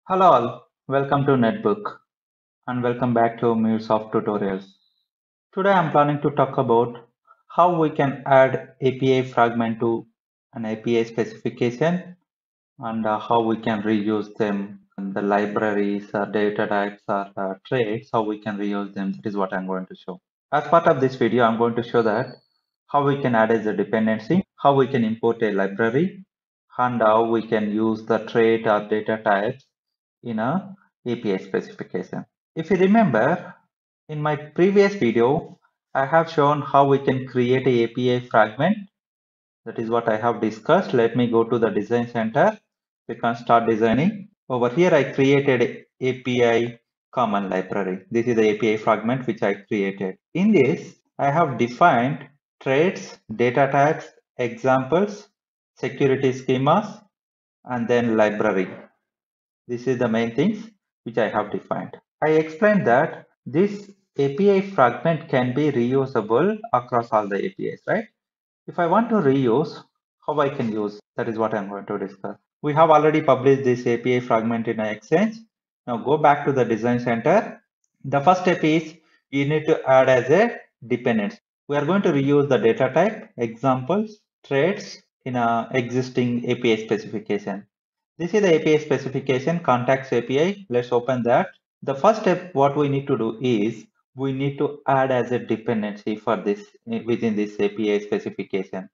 Hello all, welcome to Netbook and welcome back to MuleSoft Tutorials. Today I'm planning to talk about how we can add API fragment to an API specification and how we can reuse them in the libraries or data types or traits, how we can reuse them. That is what I'm going to show. As part of this video, I'm going to show that how we can add as a dependency, how we can import a library, and how we can use the trait or data types in a API specification. If you remember, in my previous video, I have shown how we can create a API fragment. That is what I have discussed. Let me go to the design center. We can start designing. Over here, I created API common library. This is the API fragment which I created. In this, I have defined traits, data types, examples, security schemas, and then library. This is the main things which I have defined. I explained that this API fragment can be reusable across all the APIs, right? If I want to reuse, how I can use, that is what I'm going to discuss. We have already published this API fragment in Exchange. Now go back to the design center. The first step is you need to add as a dependency. We are going to reuse the data type, examples, traits in a existing API specification. This is the API specification, contacts API. Let's open that. The first step, what we need to do is we need to add as a dependency for this within this API specification.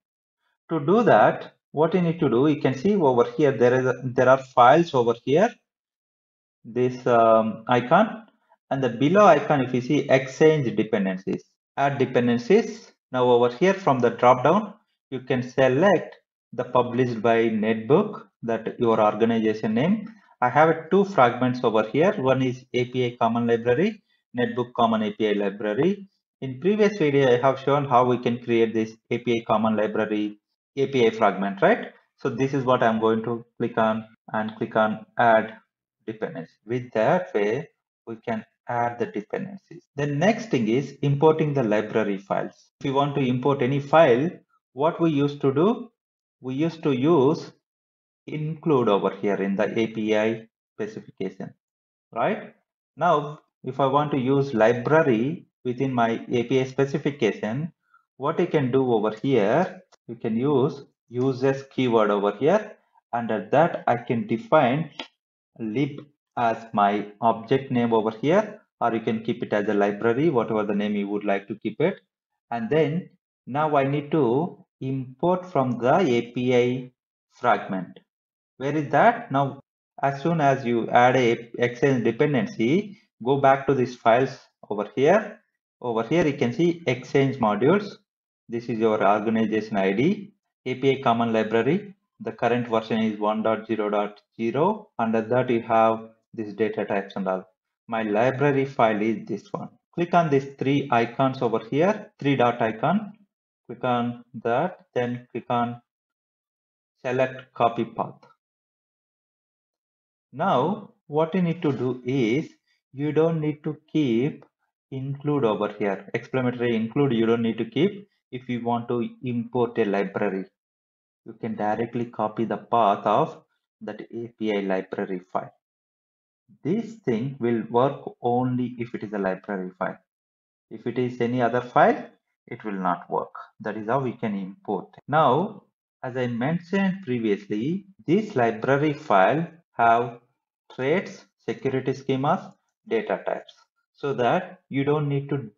To do that, what you need to do, you can see over here there are files over here. This icon and the below icon, if you see exchange dependencies, add dependencies. Now over here from the drop down, you can select the published by Netbook, that your organization name. I have two fragments over here. One is API common library, Netbook common API library. In previous video, I have shown how we can create this API common library API fragment, right? So this is what I'm going to click on and click on add dependency. With that way, we can add the dependencies. The next thing is importing the library files. If you want to import any file, what we used to do, we used to use include over here in the API specification, right? Now, if I want to use library within my API specification, what you can do over here, you can use uses keyword over here. Under that, I can define lib as my object name over here, or you can keep it as a library, whatever the name you would like to keep it. And then now I need to import from the API fragment. Where is that? Now, as soon as you add a Exchange dependency, go back to these files over here. Over here, you can see Exchange modules. This is your organization ID, API common library. The current version is 1.0.0. Under that, you have this data types and all. My library file is this one. Click on these three icons over here, three dot icon. Click on that, then click on select copy path. Now, what you need to do is you don't need to keep include over here. Exclamatory include you don't need to keep if you want to import a library. You can directly copy the path of that API library file. This thing will work only if it is a library file. If it is any other file, it will not work. That is how we can import. Now, as I mentioned previously, this library file have traits, security schemas, data types, so that you don't need to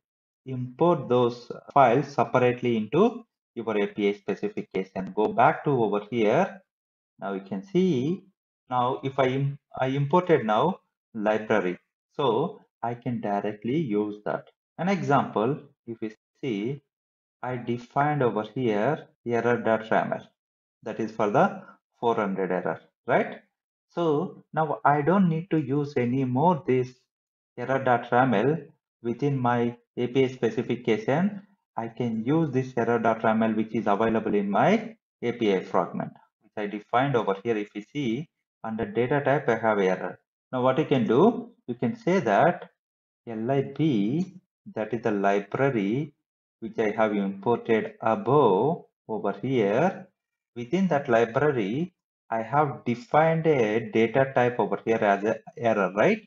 import those files separately into your API specification. Go back to over here. Now you can see, now if I imported now library, so I can directly use that. An example, if you see, I defined over here error.raml, that is for the 400 error, right? So now I don't need to use any more this error.raml within my API specification. I can use this error.raml which is available in my API fragment, which I defined over here. If you see under data type, I have error. Now what you can do, you can say that lib, that is the library which I have imported above over here. Within that library, I have defined a data type over here as an error, right?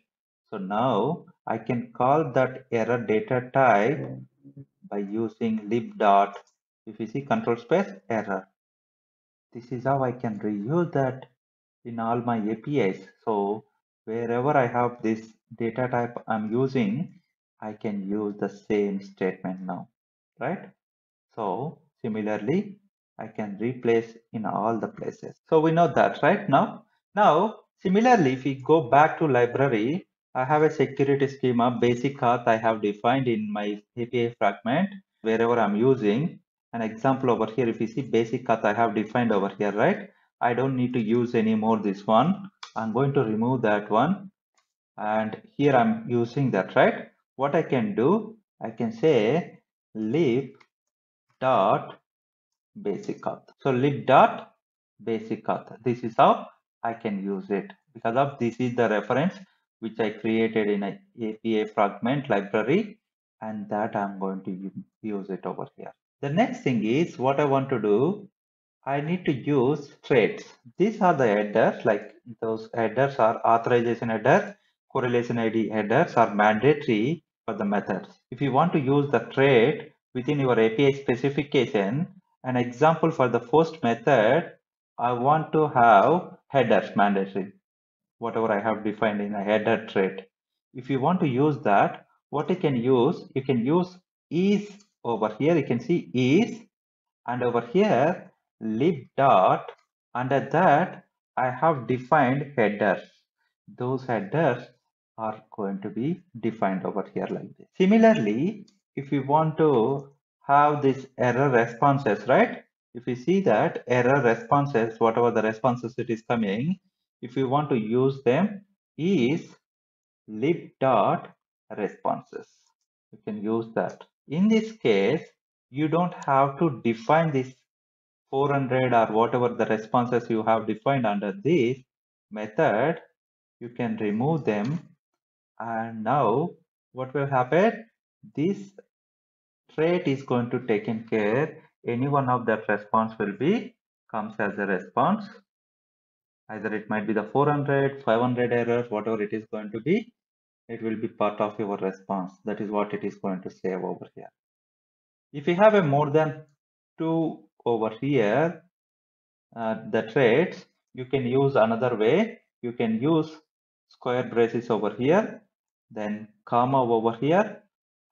So now I can call that error data type by using lib dot, if you see control space error. This is how I can reuse that in all my APIs. So wherever I have this data type I'm using, I can use the same statement now, right? So similarly, I can replace in all the places. So we know that right now. Now, similarly, if we go back to library, I have a security schema basic auth I have defined in my API fragment wherever I'm using. An example over here, if you see basic auth I have defined over here, right? I don't need to use anymore this one. I'm going to remove that one. And here I'm using that, right? What I can do, I can say lib dot basic auth. So lib dot basic auth. This is how I can use it because of this is the reference which I created in a API fragment library, and that I'm going to use it over here. The next thing is what I want to do. I need to use traits. These are the headers, like those headers are authorization headers, correlation ID headers are mandatory for the methods. If you want to use the trait within your API specification, an example for the first method, I want to have headers mandatory, whatever I have defined in a header trait. If you want to use that, what you can use is over here, you can see is, and over here lib dot, under that I have defined headers. Those headers are going to be defined over here like this. Similarly, if you want to have this error responses, right? If you see that error responses, whatever the responses it is coming, if you want to use them is lib dot responses. You can use that. In this case, you don't have to define this 400 or whatever the responses you have defined under this method. You can remove them, and now what will happen? This trait is going to taken care. Any one of that response will be comes as a response. Either it might be the 400, 500 error, whatever it is going to be, it will be part of your response. That is what it is going to save over here. If you have a more than 2 over here, the traits, you can use another way. You can use square braces over here, then comma over here,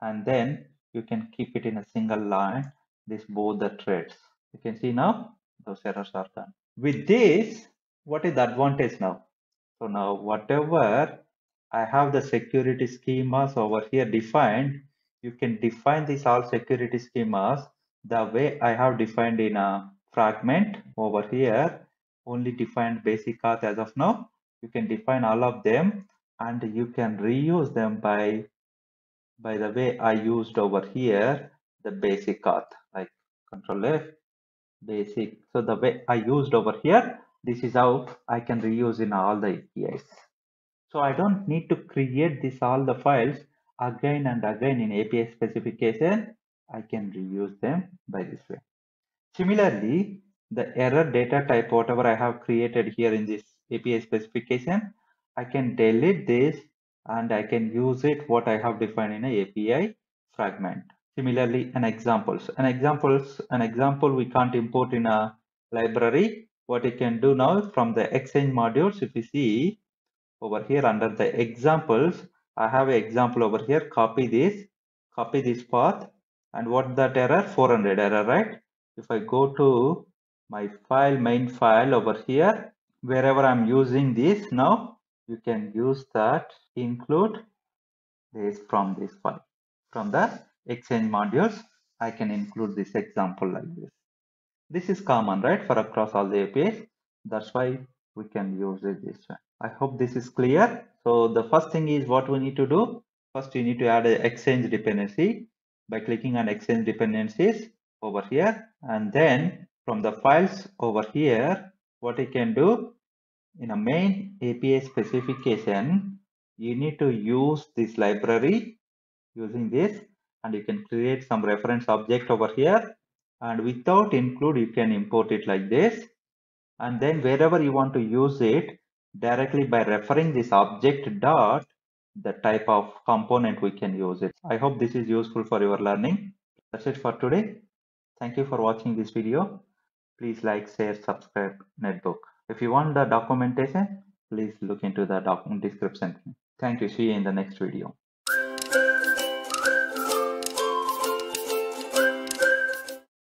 and then you can keep it in a single line, this both the traits. You can see now those errors are done. With this, what is the advantage now? So now whatever I have the security schemas over here defined, you can define these all security schemas the way I have defined in a fragment over here, only defined basic auth as of now. You can define all of them and you can reuse them by the way I used over here, the basic auth, like control F, basic. So the way I used over here, this is how I can reuse in all the APIs. So I don't need to create this all the files again and again in API specification. I can reuse them by this way. Similarly, the error data type, whatever I have created here in this API specification, I can delete this and I can use it what I have defined in a API fragment. Similarly, an example we can't import in a library. What you can do now from the Exchange modules, if you see over here under the examples, I have an example over here. Copy this path, and what that error? 400 error, right? If I go to my file, main file over here, wherever I'm using this now, you can use that, include this from this file. From the Exchange modules, I can include this example like this. This is common, right, for across all the APIs. That's why we can use it this way. I hope this is clear. So the first thing is what we need to do. First, you need to add an Exchange dependency by clicking on Exchange dependencies over here. And then from the files over here, what you can do in a main API specification, you need to use this library using this, and you can create some reference object over here, and without include you can import it like this, And then wherever you want to use it, directly by referring this object dot, the type of component we can use it. I hope this is useful for your learning. That's it for today. Thank you for watching this video. Please like, share, subscribe Netbook. If you want the documentation, please look into the description. Thank you. See you in the next video.